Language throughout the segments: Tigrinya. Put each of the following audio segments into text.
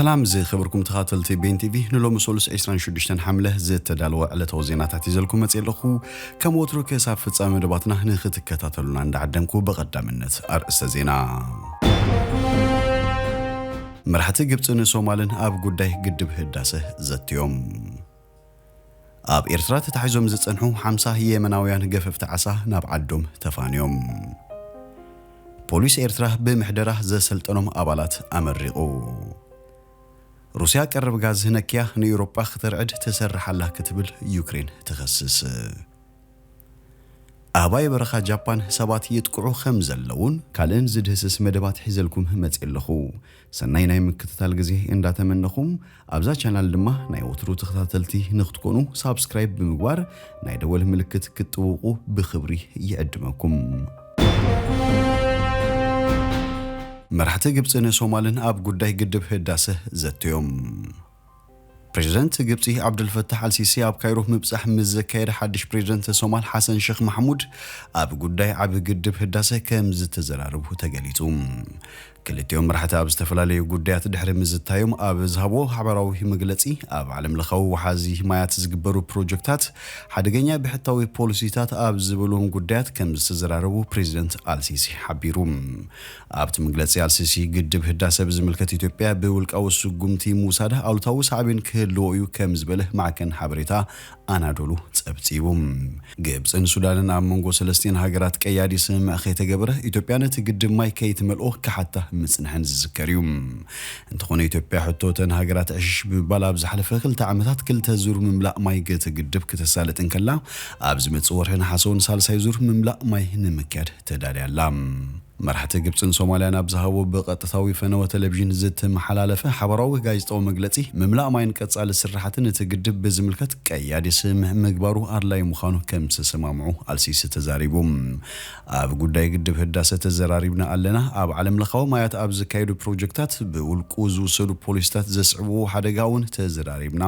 سلام زي خبركم تخاتلتي بين تي في نلوم سولس 26 حمله زيت تدالو على توزينات تحتيزلكم مصيلخو كم وترك حساب فصام دباتنا نختكتاتلونا عند عدنكو بقدامነት ارئيس زينا مرحتي جبتن سومالن اب ጉዳይ ግድብ ህዳሴ ዘትዮም اب ኤርትራ ተታሒዞም ዝጸንሑ 50 የመናውያን ገፈፍቲ ዓሳ ናብ ዓዶም ተፋንዮም ፖሊስ ኤርትራ በመሕደራ ዘሰልጠኖም አባላት አመሪቁ روسيا قرب غاز هنكيا نيوروبا خطرعد تسرحلا كتبل يوكرين تخصص أباي برخا جابان سبات يتقعو خمزلون كالين زدهسس مدبات حزلكم مصيلخو سناي ناي مكتتال غزي انداتمنخوم ابزا چانال دما ناي وترو تخاتلتي نختكونو سبسكرايب بمغوار ناي دول ملكت كتوقو بخبري يقدمكم مرحتي جبتن سومالن اب ጉዳይ ግድብ ህዳሴ ዘትዮም بريزيدنت جبتي عبد الفتاح السيسي اب كايرو مبصح مزكاير حدش بريزيدنت سومال حسن شيخ محمود اب ጉዳይ عب ግድብ ህዳሴ كم زتزراربو تغليتوم كلتيوم مرحتا اب استفلالي ጉዳያት ድሕሪ ምዝታዮም اب ዝሃቦ ሓበራዊ መግለጺ اب ዓለም ለኸው ወሓዚ ማያት ዝግበሩ ፕሮጀክታት ሓደገኛ ብሕታዊ ፖሊሲታት اب ዝብሎም ጉዳያት ከም ዝተዘራረቡ ፕሬዝዳንት አልሲሲ ሓቢሩም ኣብቲ መግለጺ አልሲሲ ግድብ ህዳሴ ብዝምልከት ኢትዮጵያ ብውልቃው ስጉምቲ ሙሳዳ አሉታዊ ሳዕብን ክህልወዩ ከም ዝበለ ማዕከን ሓበሬታ አናዶሉ ጸብጺቡም ግብጽን ሱዳንን ኣብ መንጎ ሰለስቲን ሃገራት ቀያዲ ስምምዕ ከተገበረ ኢትዮጵያ ነቲ ግድብ ማይ ከይትመልኦ ከሓታ مصنحن زكريوم انتخون ኢትዮጵያ حቶተን ሃገራት አሽሽ በባላብ ዝሐለፈ ክልተ ዓመታት ክልተ ዙር ምምላእ ማይ ገተግድብ ከተሳለጥን ከላ ኣብዝ መጽወርህን ሓሶን ሳልሳይ ዙር ምምላእ ማይ ንምክያድ ተዳልያላ مرحت جبتن سوماليان ابزهاو بقطتاوي فنو تلفزيون زت محلالفه حبراوي ጋዜጣው መግለጺ مملاء ማይን ቀጻለ ስራሓትን ተግድብ በዝምልከት ቀያዲ ስም ምግባሩ አርላይ ሙኻኑ ከም ተሰማምዑ አልሲስ ተዛሪቡም ኣብ ጉዳይ ግድብ ህዳሴ ተዘራሪብና ኣለና ኣብ ዓለም ለኻው ማያት ኣብ ዝካይዱ ፕሮጀክታት ብውልቁ ዝውሰዱ ፖሊስታት ዘስዕቡ ሓደጋውን ተዘራሪብና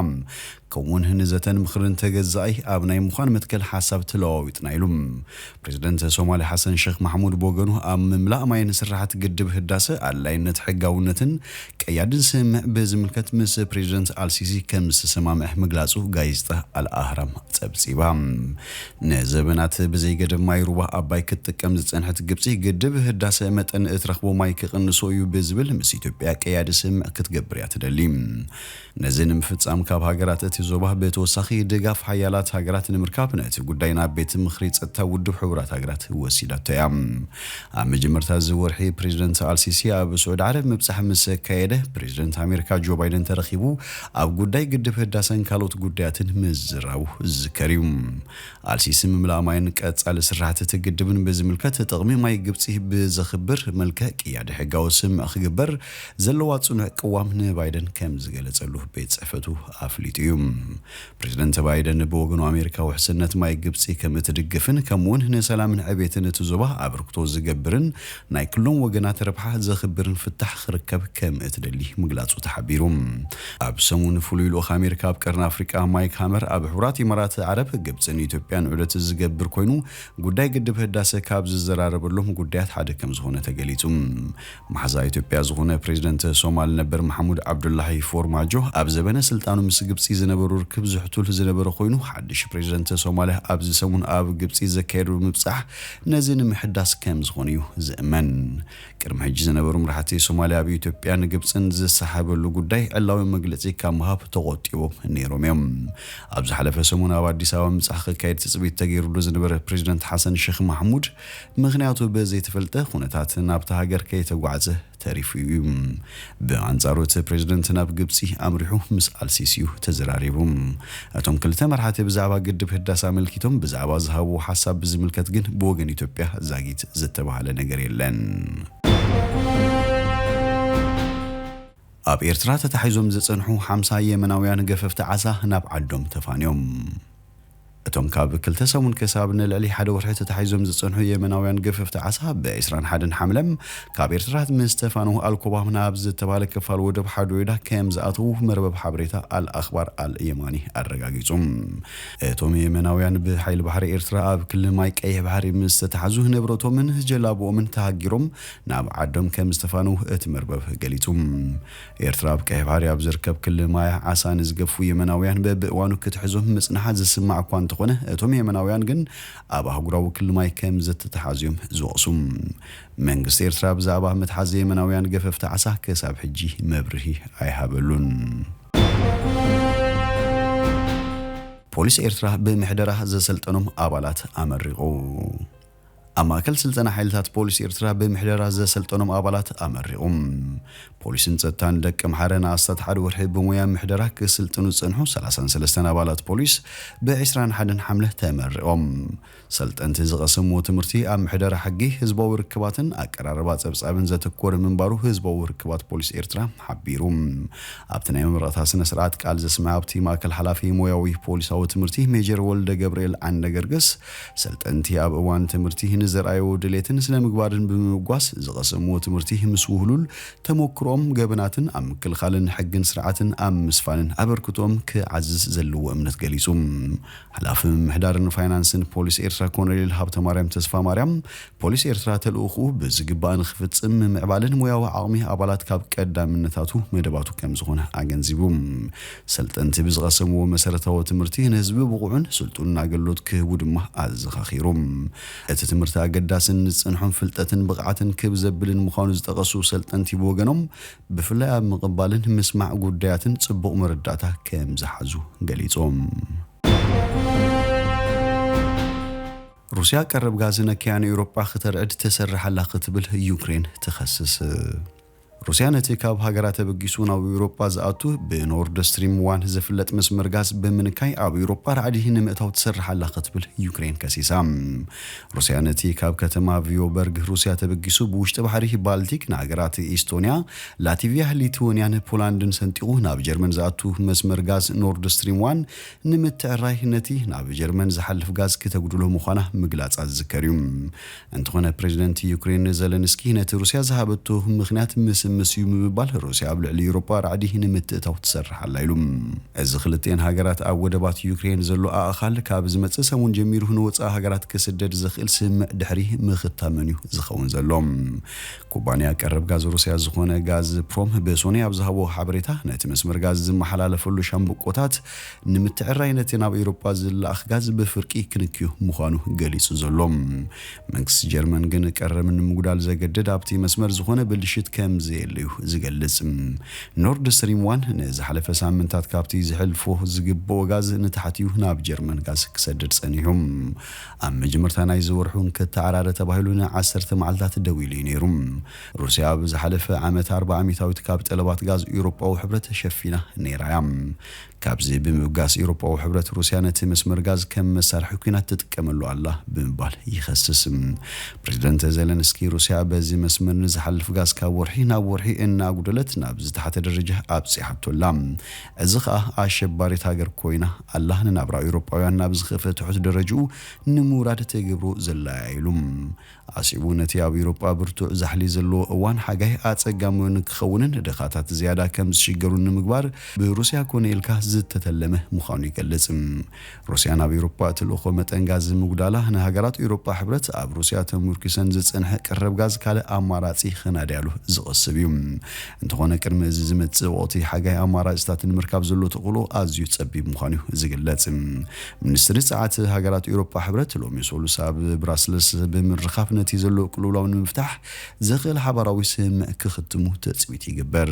كون هنزتن مخرن تجزاي أبناء مخان متكل حسب تلاويت نايلوم بريزيدنت سومالي حسن شيخ محمود بوغنو مملاء ما ينسرحت قدب هداسة على إن تحققونتن كيادن سمع بزملكت مس بريزيدنت السيسي كمس سمام مجلسو جايزته الأهرام تبسيبام نزبنات بزي قدب ما يروح أباي كتكم زتنحت قبسي قدب هداسة متن اترخبو ما يكقنسويو بزبل مسيتو بيا كيادن سمع كتقبريات دليم نزين مفتسام كاب هاجرات زوبه بتوسخي دغاف حيالات هاجرات المركابنات ጉዳይና ቤት ምኽሪ ጸጥታ ውድብ ሕብራት ሃገራት ወሲዳተያም አመጀመርታ ዝወርሒ ፕሬዝዳንት አልሲሲ ኣብ ሱዑድ ዓረብ መብጽሕ ምስ ካየደ ፕሬዝዳንት አሜሪካ ጆ ባይደን ተረኺቡ ኣብ ጉዳይ ግድብ ህዳሴን ካልኦት ጉዳያትን ምዝራው ዝከሪም አልሲሲ ምምላማይን ቀጻለ ስራሕት ትግድብን በዝምልከት ተጠቅሚ ማይ ግብጽ ብዘኽብር መልከ ቅያደ ሕጋው ስም አኽግበር ዘለዋ ጽኑዕ ቅዋም ንባይደን ከም ዝገለጸሉ ቤት ጽሕፈቱ አፍሊጥዩም بريزيدنت بايدن بوغنو أمريكا وحسنت ماي جبسي كم تدقفن كمون هنا سلام عبيتن تزوبه عبركتو زجبرن ناي كلهم وجنات ربحة زخبرن في التحخ ركب كم تدلي مجلاتو تحبيرهم أبسمون فلويلو أمريكا بكرنا أفريقيا مايك هامر أبحورات إمارات عرب جبسن إثيوبيان عدة زجبر كوينو قداي قدب هداسة كابز الزرار بلهم قدايات حدا كم زهونة تجليتهم محزا إثيوبيا زهونة بريزيدنت سومال نبر محمود عبد الله فورماجو أبزبنا سلطانو مسجبسي زنبرور كبز حتول زنبر خوينو حدش بريزيدنت سومالي أبز سمون أب جبسي زكيرو مبصح نزين محداس كم زغونيو زأمن كرم حج زنبر مرحتي سومالي أبي إثيوبيا جبسن ز سحاب اللو قداي علاوي مجلسي كم هاب تغطيو نيروميم أبز حلف سمون أب أديس أب مبصح كايد تثبيت تغيير لو زنبر بريزيدنت حسن شيخ محمود مغنياتو بزيت فلته خونتات نابتا هاجر كي تقعزه تاريخيوم بعنصاروت بريزيدنت ناب جبسي أمريحو مس السيسيو تزراريبوم أتوم كلتا مرحاتي بزعبا قدب هداسا ملكيتهم بزعبا زهابو حساب بزملكت جن بوغن إثيوبيا زاقيت زتبا على نجري لن أب إرترا تتحيزوم زتصنحو 50 يمناويان قففت عسا ناب عدوم تفانيوم እቶም ካብ ክልተ ሰሙን ክሳብ ንልዕሊ ሓደ ወርሒ ተታሒዞም ዝጸንሑ የመናውያን ገፈፍቲ ዓሳ ብ21 ሓምለም ካብ ኤርትራ ምስ ተፋኑ አልኮባም ናብ ዝተባለ ክፋል ወደብ ሓዶይዳ ከም ዝኣተው መርበብ ሓበሬታ አልአኽባር አልየማኒ አረጋጊጹም እቶም የመናውያን ብሓይል ባሕሪ ኤርትራ ኣብ ክልል ማይ ቀይሕ ባሕሪ ምስ ተታሓዙ ንብረቶምን ጀላቦምን ተሃጊሮም ናብ ዓዶም ከም ዝተፋኑ እቲ መርበብ ገሊጹም ኤርትራ ኣብ ቀይሕ ባሕሪ ኣብ ዝርከብ ክልል ማይ ዓሳ ንዝገፉ የመናውያን በብእዋኑ ክትሕዞም ምጽናሕ ዝስማዕ እኳ እንተኾነ እቶም የመናውያን ግን ኣብ አህጉራዊ ክልል ማይ ከም ዝተታሓዙም ዝወቅሱም መንግስቲ ኤርትራ ብዛዕባ ምትሓዝ የመናውያን ገፈፍቲ ዓሳ ክሳብ ሕጂ መብርሂ ኣይሃበሉን ፖሊስ ኤርትራ ብምሕደራ ዘሰልጠኖም አባላት አመሪቁ አማከል ስልጠና ኃይልታት ፖሊስ ኤርትራ ብምሕደራ ዘሰልጠኖም አባላት አመሪቁም ፖሊስን ጸጥታን ደቅ መሐረና አስታት ሓደ ወርሒ በሙያ ምሕደራ ክስልጥኑ ጽንሑ 33 አባላት ፖሊስ በ21 ሐምለ ተመሪቆም ሰልጠንቲ ዝቀሰሙ ትምርቲ ኣብ ምሕደራ ሕጊ ህዝባዊ ርክባትን አቀራረባ ጸብጻብን ዘተኮረ መንባሩ ህዝባዊ ርክባት ፖሊስ ኤርትራ ሓቢሩ ኣብቲ ናይ ምምረታ ስነ ስርዓት ቃል ዘስማዕ ኣብቲ ማእከል ሓላፊ ሞያዊ ፖሊሳዊ ትምርቲ ሜጀር ወልደ ገብርኤል አንደገርገስ ሰልጠንቲ ኣብ እዋን ትምርቲ ንዘርአዩ ድሌትን ስነ ምግባርን ብምጓስ ዝቀሰሙ ትምርቲ ምስ ውህሉል ተሞክሮም ገበናትን ኣብ ምክልኻልን ሕግን ስርዓትን ኣብ ምስፋንን አበርክቶም ክዓዝዝ ዘለዎ እምነት ገሊጹ ሓላፊ ምሕዳርን ፋይናንስን ፖሊስ ኤርትራ ኮሎኔል ሃብተ ማርያም ተስፋ ማርያም ፖሊስ ኤርትራ ተልእኹ ብዝግባእን ክፍጽም ምዕባልን ሞያዊ ዓቕሚ አባላት ካብ ቀዳምነታቱ መደባቱ ከም ዝኾነ አገንዚቡ ሰልጠንቲ ብዝቀሰምዎ መሰረታዊ ትምርቲ ንህዝቢ ብቑዕን ስልጡን አገልግሎት ክህቡ ድማ አዘኻኺሩ እቲ ትምርቲ አገዳስን ጽንሖም ፍልጠትን ብቕዓትን ክብ ዘብልን ምዃኑ ዝጠቐሱ ሰልጠንቲ ብወገኖም ብፍላይ ኣብ ምቕባልን ምስማዕ ጉዳያትን ጽቡቕ መረዳእታ ከም ዝሓዙ ገሊጾም ሩሲያ ቀረብ ጋዝ ነኪያን ኤውሮጳ ከተርዕድ ተሰርሐላ ክትብል ዩክሬን ተኸስስ ሩሲያ ነቲ ካብ ሃገራት ተበጊሱ ናብ ኤውሮጳ ዝኣቱ ብኖርድ ስትሪም 1 ዝፍለጥ መስመር ጋዝ ብምንካይ ኣብ ኤውሮጳ ራዕዲ ንምእታው ተሰርሐላ ክትብል ዩክሬን ከሲሳ ሩሲያ ነቲ ካብ ከተማ ቪዮበርግ ሩሲያ ተበጊሱ ብውሽጢ ባሕሪ ባልቲክ ንሃገራት ኢስቶኒያ ላትቪያ ሊቱዌንያን ፖላንድን ሰንጢቁ ናብ ጀርመን ዝኣቱ መስመር ጋዝ ኖርድ ስትሪም 1 ንምትዕራይ ነቲ ናብ ጀርመን ዝሓልፍ ጋዝ ከተጉድሎ ምዃና ምግላጽ ዝከርዩ እንተኾነ ፕሬዝደንት ዩክሬን ዘለንስኪ ነቲ ሩሲያ ዝሃበቶ ምኽንያት مسيو مبال روسيا قبل الأوروبا رعديه نمتتاو تسرح عليهم از خلتين هاجرات أودبات يوكرين زلوا أخال كابز متسمون جميل هنو وصا هاجرات كسدد زخيل سم دحريه مختامنيو زخون زلهم كوبانيا قرب غاز روسيا زخونه غاز بروم بسوني ابزهبو حبريتا نت مسمر غاز محلاله فلو شامبقوتات نمتعراينتين اب أوروبا زلاخ غاز بفرقي كنكيو مخانو غليص زلهم منكس جرمن غن قرمن مغدال زغدد ابتي مسمر زخونه بلشت كم زيلو زغلص نورد ستريم 1 نزحلف سامنتات كابتي زحلفو زغبو غاز نتحتيو ناب جرمن غاز كسدد صنيهم ام مجمرتانا يزورحون كتعراره تباهلونا 10 معلتات دويلي نيروم روسيا بزحلف عامت 400 كاب طلبات غاز اوروبا وحبرت شفينا نيرايام كابزي بمغاز اوروبا وحبرت روسيا نت مسمر غاز كم مسارح كينات تتقملوا الله بمبال يخصصم بريزيدنت زيلنسكي روسيا بزي مسمر نزحلف غاز كورحينا ورحي ان غدلتنا بزتحت درجه ابصي حتولام ازخا اشباري تاغر كوينا الله نابرا اوروباوያን ናብ ዝኸፈትሑት ደረጃው ንሙራድ ተገብሩ ዘላይሉም አሲቡነቲ ኣብ ኤውሮጳ ብርቱዕ ዛሕሊ ዘሎ እዋን ሓጋይ አጸጋሙን ክኸውንን ደኻታት ዝያዳ ከም ዝሽገሩን ምግባር ብሩሲያ ኮኔልካ ዝተተለመ ምዃኑ ይገልጽ ሩሲያ ናብ ኤውሮጳ ትልኾ መጠን ጋዝ ምጉዳላ ንሃገራት ኤውሮጳ ሕብረት ኣብ ሩሲያ ተሙርኪሰን ዝጽንሐ ቀረብ ጋዝ ካለ አማራጺ خنادያሉ ዝቕስብ እዩ እንተኾነ ቅድመ እዚ ዝመጽእ ወቕቲ ሓጋይ አማራጭታትን ምርካብ ዘሎ ተቕሎ ኣዝዩ ጸቢብ ምዃኑ ዝገልጽ ሚኒስትሪ ጸዓት ሃገራት ኤውሮጳ ሕብረት ሎሚ ሶሉስ ኣብ ብራስልስ ብምርኻፍ ነቲ ዘሎ ቅልውላው ንምፍታሕ ዘኽእል ሓባራዊ ስምዕ ክኽትሙ ተጽቢት ይግበር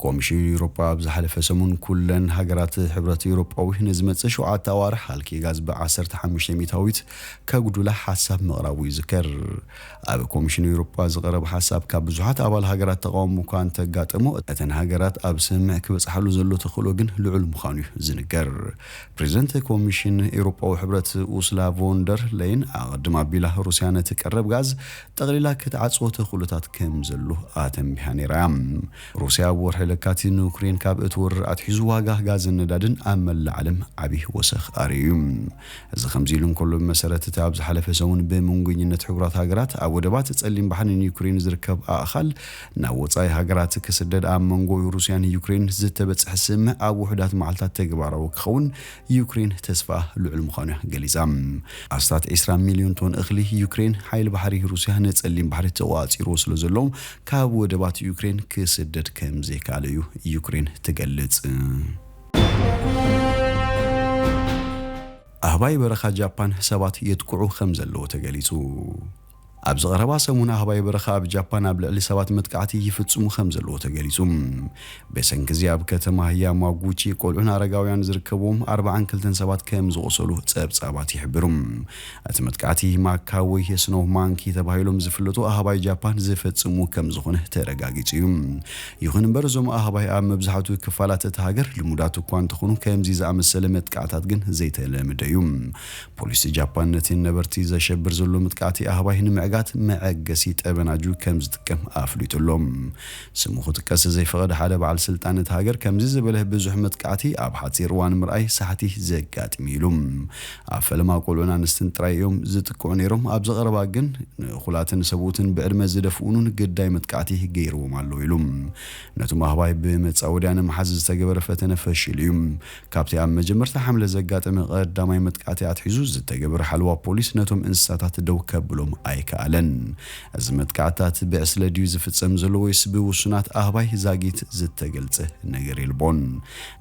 ኮሚሽን ኤውሮጳ ብዝሓለፈ ሰሙን ኩለን ሃገራት ሕብረት ኤውሮጳዊ ንዝመጽእ 7 ኣዋርሕ ሃልኪ ጋዝ ብ15 ሚታዊት ከጉዱላ ሓሳብ ምቕራቡ ይዝከር ኣብ ኮሚሽን ኤውሮጳ ዝቐረበ ሓሳብ ካብ ብዙሓት ኣባል ሃገራት ተቃውሞ ኳን ተጋጠሙ እተን ሃገራት ኣብ ስምዕ ክበጽሓሉ ዘሎ ተኽእሎ ግን ልዑል ምዃኑ ዝንገር ፕሬዝደንት ኮሚሽን ኤውሮጳዊ ሕብረት ኡርሱላ ቮን ደር ሌይን ኣቅድማ ቢላ ሩሲያ ነቲ ቀረብ ዝቐርብ ጋዝ ጠቕሊላ ክትዓጽዎ ተኽእሎታት ከም ዘሎ ኣተንቢሃ ነይራ። ሩስያ ወርሒ ለካቲት ዩክሬን ካብ እትወርር ኣትሒዙ ዋጋ ጋዝ ነዳድን ኣብ መላእ ዓለም ዓብይ ወሰኽ ኣርዩ። እዚ ከምዚ ኢሉ እንከሎ መሰረት እቲ ኣብ ዝሓለፈ ሰሙን ብምንጉኝነት ሕቡራት ሃገራት ኣብ ወደባት ጸሊም ባሕርን ዩክሬን ዝርከብ ኣኻል ናብ ወጻኢ ሃገራት ክስደድ ኣብ መንጎ ሩስያን ዩክሬን ዝተበጽሐ ስምዕ ኣብ ውሕዳት መዓልታት ተግባራዊ ክኸውን ዩክሬን ተስፋ ልዑል ምዃኑ ገሊጻ። ኣስታት 20 ሚልዮን ቶን እኽሊ ዩክሬን ሓይሊ ባሕሪ ሩስያ ንጸሊም ባሕሪ ተዋፂሩ ስለ ዘሎ ካብ ወደባት ዩክሬን ክስደድ ከም ዘይከኣለ እዩ ዩክሬን ትገልጽ። ኣህባይ በረኻ ጃፓን ሰባት የጥቅዑ ከም ዘለዎ ተገሊጹ። ኣብ ዝቐረባ ሰሙን ኣህባይ በረኻ ኣብ ጃፓን ኣብ ልዕሊ ሰባት መጥቃዕቲ ይፍጽሙ ከም ዘለዎ ተገሊጹ። በሰንኪ እዚ ኣብ ከተማ ያማጉቺ ቆልዑን ኣረጋውያን ዝርከብዎም 42 ሰባት ከም ዝቆሰሉ ጸብጻባት ይሕብሩ። እቲ መጥቃዕቲ ማካወይ ስኖ ማንኪ ተባሂሎም ዝፍለጡ ኣህባይ ጃፓን ዝፈጽሙ ከም ዝኾነ ተረጋጊጹ እዩ። ይኹን እምበር እዞም ኣህባይ ኣብ መብዛሕትኡ ክፋላት እቲ ሃገር ልሙዳት እኳ እንተኾኑ ከምዚ ዝኣመሰለ መጥቃዕታት ግን ዘይተለመደ እዩ። ፖሊስ ጃፓን ነቲ ነበርቲ ዘሸብር ዘሎ መጥቃዕቲ ኣህባይ ንምዕጋት መዐገሲ ጠበናጁ ከም ዝጥቀም ኣፍሊጡሎም። ስሙ ክጥቀስ ዘይፈቐደ ሓደ በዓል ስልጣን እቲ ሃገር ከምዚ ዝበለ ብዙሕ መጥቃዕቲ ኣብ ሓፂር እዋን ምርኣይ ሳሕቲ ዘጋጥም ኢሉ። ኣብ ፈለማ ቆልዑን ኣንስትን ጥራይ እዮም ዝጥቅዑ ነይሮም። ኣብ ዝቐረባ ግን ንኹላትን ሰብኡትን ብዕድመ ዝደፍኡንን ግዳይ መጥቃዕቲ ገይርዎም ኣሎ ኢሉ። ነቶም ኣህባይ ብመጻወድያ ንምሓዝ ዝተገበረ ፈተነ ፈሺሉ እዩ። ካብቲ ኣብ መጀመርታ ሓምለ ዘጋጠመ ቀዳማይ መጥቃዕቲ ኣትሒዙ ዝተገበረ ሓልዋ ፖሊስ ነቶም እንስሳታት ደው ከብሎም ኣይከኣለን። እዚ መጥቃዕታት ብዕስለ ድዩ ዝፍጸም ዘሎ ወይስ ብውሱናት ኣህባይ ዛጊት ዝተገልጸ ነገር የልቦን።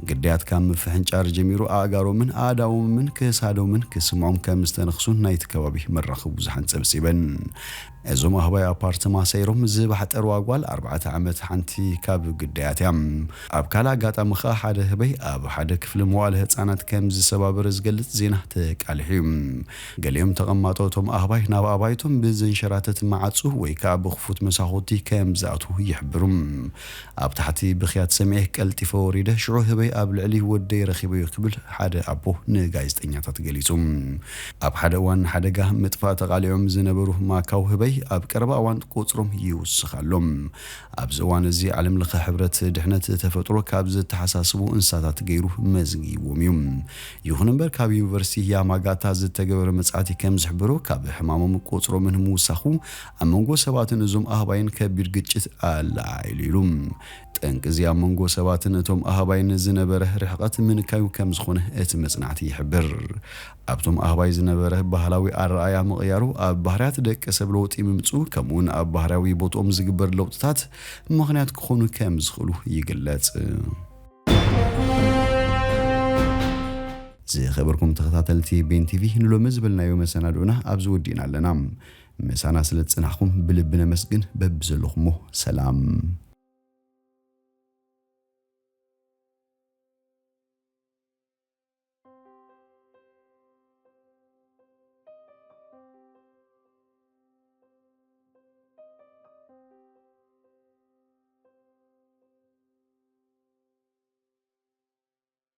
ግዳያት ካብ ምፍሕንጫር ጀሚሩ ኣእጋሮምን ኣእዳዎምን ክሳዶምን ክስምዖም ከም ዝተነኽሱን ናይቲ ከባቢ መራኸቢ ብዙሓን ጸብጺበን። እዞም ኣህባይ ኣፓርትማ ሰይሮም ዝባሕጠር ዋጓል 4 ዓመት ሓንቲ ካብ ግዳያት እያ። ኣብ ካልእ ኣጋጣሚ ኸ ሓደ ህበይ ኣብ ሓደ ክፍሊ መዋዕለ ህፃናት ከም ዝሰባበረ ዝገልጽ ዜና ተቃሊሑ። ገሊኦም ተቐማጦቶም ኣህባይ ናብ ኣባይቶም ብዘንሸራተት ማዓፁ ወይ ከዓ ብኽፉት መሳኹቲ ከም ዝኣትዉ ይሕብሩ። ኣብ ታሕቲ ብኽያት ሰሚዒ ቀልጢፈ ወሪደ ሽዑ ህበይ ኣብ ልዕሊ ወደይ ረኺበዮ ክብል ሓደ ኣቦ ንጋዜጠኛታት ገሊጹ። ኣብ ሓደ እዋን ሓደጋ ምጥፋእ ተቓሊዖም ዝነበሩ ማካው ህበይ ኣብ ቀረባ እዋን ቁጽሮም ይውስኻሎም። ኣብዚ እዋን እዚ ዓለም ለኸ ሕብረት ድሕነት ተፈጥሮ ካብ ዝተሓሳስቡ እንስሳታት ገይሩ መዝጊቦም እዩ። ይኹን እምበር ካብ ዩኒቨርሲቲ ያማጋታ ዝተገበረ መጻሕፍቲ ከም ዝሕብሮ ካብ ሕማሞም ቁጽሮምን ምውሳኹ ኣብ መንጎ ሰባትን እዞም ኣህባይን ከቢድ ግጭት ኣላዓይሉ ኢሉ። ጠንቂ እዚ ኣብ መንጎ ሰባትን እቶም ኣህባይን ዝነበረ ርሕቐት ምንካዩ ከም ዝኾነ እቲ መጽናዕቲ ይሕብር። ኣብቶም ኣህባይ ዝነበረ ባህላዊ ኣረኣያ ምቕያሩ ኣብ ባህርያት ደቂ ሰብ ለውጢ ምምፁ ከምኡውን ኣብ ባህርያዊ ቦትኦም ዝግበር ለውጥታት ምኽንያት ክኾኑ ከም ዝኽእሉ ይግለጽ። ዝኸበርኩም ተኸታተልቲ ቤን ቲቪ ንሎሚ ዝበልናዮ መሰናዶና ኣብዚ ወዲእና ኣለና። ምሳና ስለ ዝጽናሕኩም ብልቢ ነመስግን። በብዘለኹሞ ሰላም